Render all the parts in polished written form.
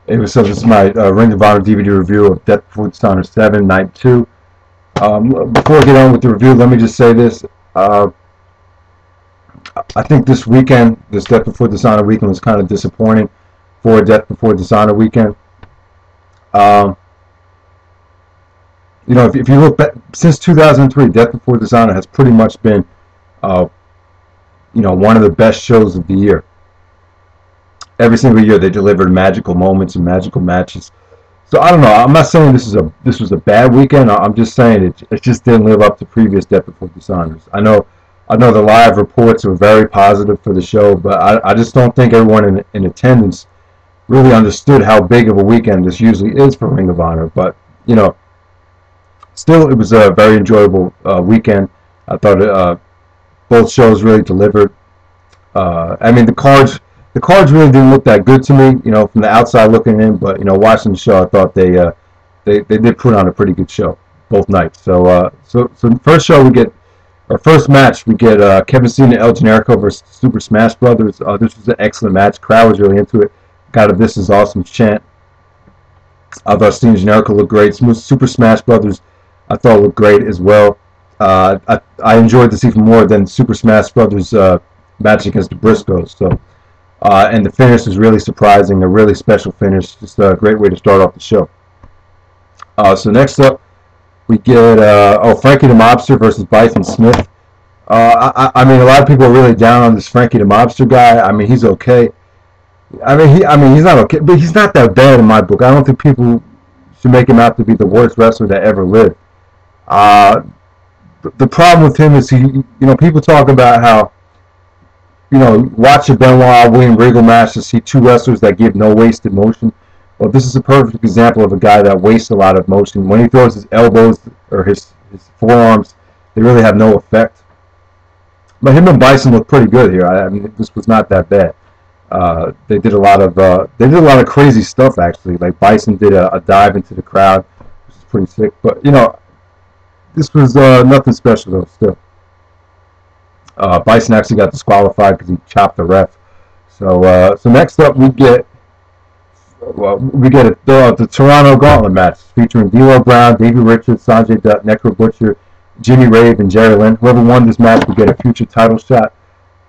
Hey, what's up? This is my Ring of Honor DVD review of Death Before Dishonor 7, Night 2. Before I get on with the review, let me just say this. I think this weekend, this Death Before Dishonor weekend, was kind of disappointing for Death Before Dishonor weekend. You know, if you look back, since 2003, Death Before Dishonor has pretty much been, one of the best shows of the year. Every single year they delivered magical moments and magical matches. So I don't know. I'm not saying this was a bad weekend. I'm just saying it just didn't live up to previous Death Before Dishonors. I know the live reports were very positive for the show, but I just don't think everyone in attendance really understood how big of a weekend this usually is for Ring of Honor. But still, it was a very enjoyable weekend. I thought both shows really delivered. I mean, the cards really didn't look that good to me, from the outside looking in. But watching the show, I thought they did put on a pretty good show both nights. So the first show first match we get Kevin Steen and El Generico versus Super Smash Brothers. This was an excellent match. Crowd was really into it. Got a "This is awesome" chant. I thought Steen and Generico looked great. Super Smash Brothers, I thought looked great as well. I enjoyed this even more than Super Smash Brothers match against the Briscoes. So. And the finish was really surprising, a really special finish. Just a great way to start off the show. So next up, we get Frankie the Mobster versus Bison Smith. I mean, a lot of people are really down on this Frankie the Mobster guy. I mean, he's okay. I mean, he's not okay, but he's not that bad in my book. I don't think people should make him out to be the worst wrestler that ever lived. The problem with him is people talk about how. Watch a Benoit William Regal match to see two wrestlers that give no wasted motion. Well, this is a perfect example of a guy that wastes a lot of motion. When he throws his elbows or his forearms, they really have no effect. But him and Bison look pretty good here. I mean, this was not that bad. They did a lot of crazy stuff actually. Like Bison did a dive into the crowd, which is pretty sick. But this was nothing special though. Still. Bison actually got disqualified because he chopped the ref. So next up we get the Toronto Gauntlet match featuring D'Lo Brown, Davey Richards, Sanjay Dutt, Necro Butcher, Jimmy Rave, and Jerry Lynn. Whoever won this match would get a future title shot.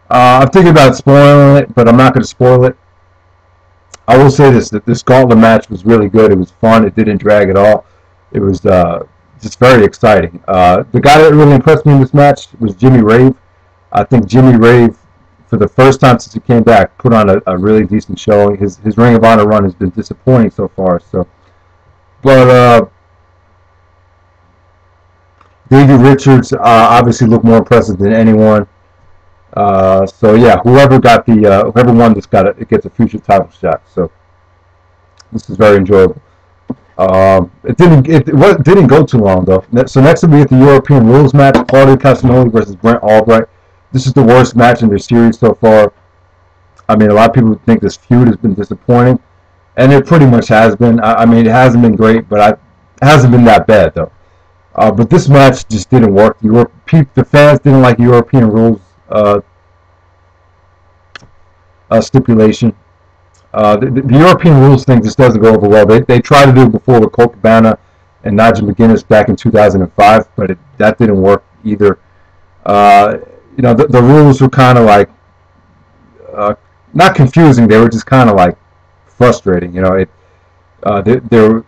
I'm thinking about spoiling it, but I'm not going to spoil it. I will say that this Gauntlet match was really good. It was fun. It didn't drag at all. It was just very exciting. The guy that really impressed me in this match was Jimmy Rave. I think Jimmy Rave, for the first time since he came back, put on a really decent showing. His Ring of Honor run has been disappointing so far. But Davey Richards obviously looked more impressive than anyone. So yeah, whoever won this it gets a future title shot. So this is very enjoyable. It didn't go too long though. So next up we get the European Rules match: Claudio Castagnoli versus Brent Albright. This is the worst match in their series so far. I mean, a lot of people think this feud has been disappointing, and it pretty much has been. I mean, it hasn't been great, but it hasn't been that bad, though. But this match just didn't work. The fans didn't like European Rules stipulation. The European Rules thing just doesn't go over well. They tried to do it before with Colt, Cabana and Nigel McGuinness back in 2005, but that didn't work either. The rules were kind of like not confusing. They were just kind of like frustrating. I think there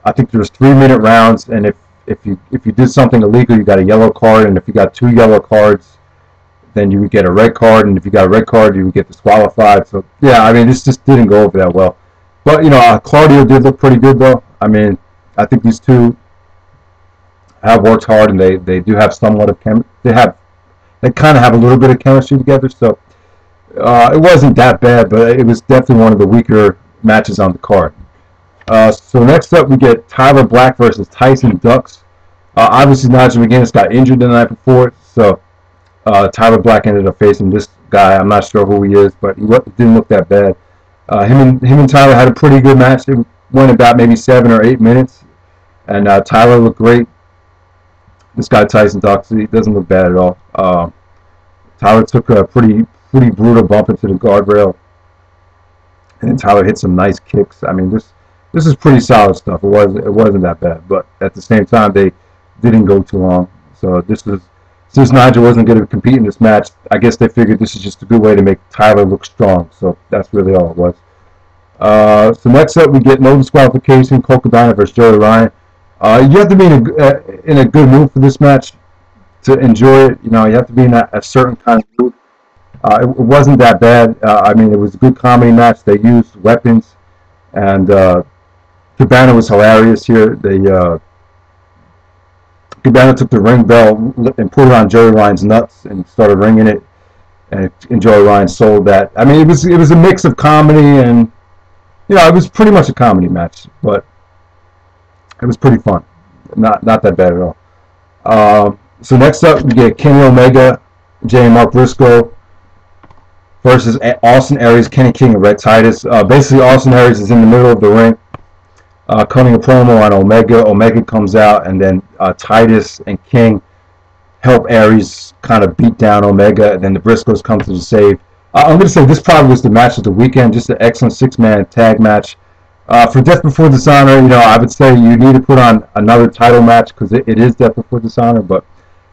was 3-minute rounds, and if you did something illegal, you got a yellow card, and if you got 2 yellow cards, then you would get a red card, and if you got a red card, you would get disqualified. So yeah, I mean, this just didn't go over that well. But Claudio did look pretty good though. I mean, I think these two have worked hard, and they do have somewhat of they kind of have a little bit of chemistry together, so it wasn't that bad, but it was definitely one of the weaker matches on the card. So next up, we get Tyler Black versus Tyson Ducks. Obviously, Nigel McGuinness got injured the night before, so Tyler Black ended up facing this guy. I'm not sure who he is, but he didn't look that bad. Him and Tyler had a pretty good match. It went about maybe 7 or 8 minutes, and Tyler looked great. This guy Tyson Ducks, he doesn't look bad at all. Tyler took a pretty brutal bump into the guardrail and Tyler hit some nice kicks. I mean, this is pretty solid stuff. It wasn't that bad, but at the same time, they didn't go too long. So since Nigel wasn't going to compete in this match, I guess they figured this is just a good way to make Tyler look strong. So that's really all it was. So next up, we get no disqualification, Colt Cabana versus Joey Ryan. You have to be in a good mood for this match to enjoy it. You know, you have to be in a certain kind of mood. It wasn't that bad. I mean, it was a good comedy match. They used weapons, and Cabana was hilarious here. Cabana took the ring bell and put it on Joey Ryan's nuts and started ringing it, and Joey Ryan sold that. I mean, it was a mix of comedy and, you know, it was pretty much a comedy match, but it was pretty fun. Not that bad at all. So next up, we get Kenny Omega, J and Mark Briscoe versus Austin Aries, Kenny King, and Rhett Titus. Basically, Austin Aries is in the middle of the ring, cutting a promo on Omega. Omega comes out, and then Titus and King help Aries kind of beat down Omega, and then the Briscoes come to the save. I'm going to say this probably was the match of the weekend, just an excellent six-man tag match. For Death Before Dishonor, you know, I would say you need to put on another title match because it is Death Before Dishonor. But,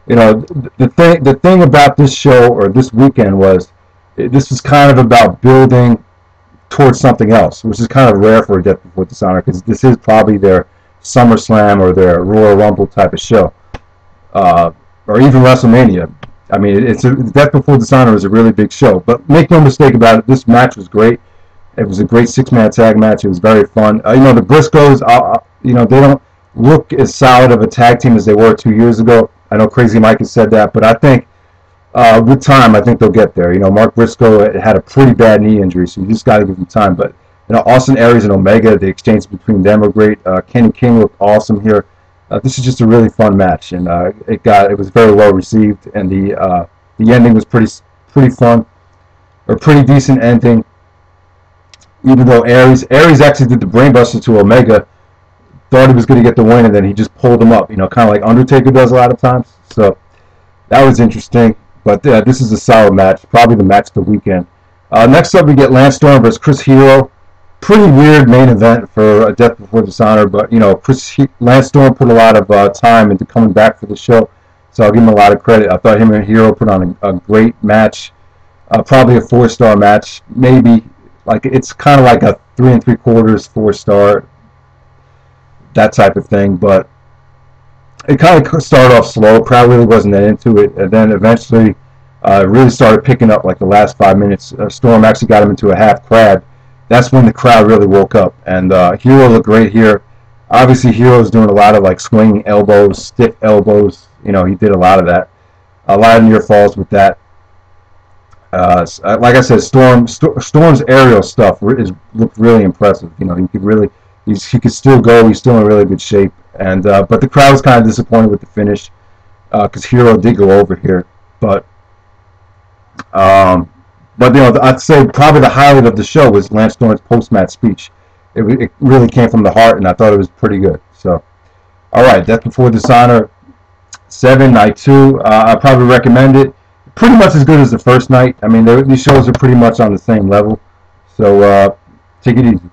you know, the thing about this show or this weekend was this was kind of about building towards something else, which is kind of rare for a Death Before Dishonor because this is probably their SummerSlam or their Royal Rumble type of show, or even WrestleMania. I mean, Death Before Dishonor is a really big show. But make no mistake about it, this match was great. It was a great six-man tag match. It was very fun. You know, the Briscoes, you know, they don't look as solid of a tag team as they were 2 years ago. I know Crazy Mike has said that, but I think with time, I think they'll get there. You know, Mark Briscoe had a pretty bad knee injury, so you just got to give him time. But, you know, Austin Aries and Omega, the exchange between them were great. Kenny King looked awesome here. This is just a really fun match, and it was very well received, and the ending was pretty fun, or pretty decent ending. Even though Aries actually did the brainbuster to Omega, thought he was going to get the win, and then he just pulled him up, you know, kind of like Undertaker does a lot of times. So that was interesting. But this is a solid match, probably the match of the weekend. Next up, we get Lance Storm versus Chris Hero. Pretty weird main event for Death Before Dishonor, but, you know, Lance Storm put a lot of time into coming back for the show, so I'll give him a lot of credit. I thought him and Hero put on a great match, probably a 4-star match, maybe. Like, it's kind of like a 3 3/4, 4-star, that type of thing. But it kind of started off slow. Crowd really wasn't that into it, and then eventually really started picking up like the last 5 minutes. Storm actually got him into a half crab. That's when the crowd really woke up, and Hero looked great here. Obviously, Hero's doing a lot of like swinging elbows, stiff elbows. You know, he did a lot of that, a lot of near falls with that. Like I said, Storm's aerial stuff looked really impressive. You know, he could still go. He's still in really good shape. And but the crowd was kind of disappointed with the finish because Hero did go over here. But you know, I'd say probably the highlight of the show was Lance Storm's post-match speech. It really came from the heart, and I thought it was pretty good. So, all right, Death Before Dishonor 7, Night 2. I probably recommend it. Pretty much as good as the first night. I mean, these shows are pretty much on the same level. So take it easy.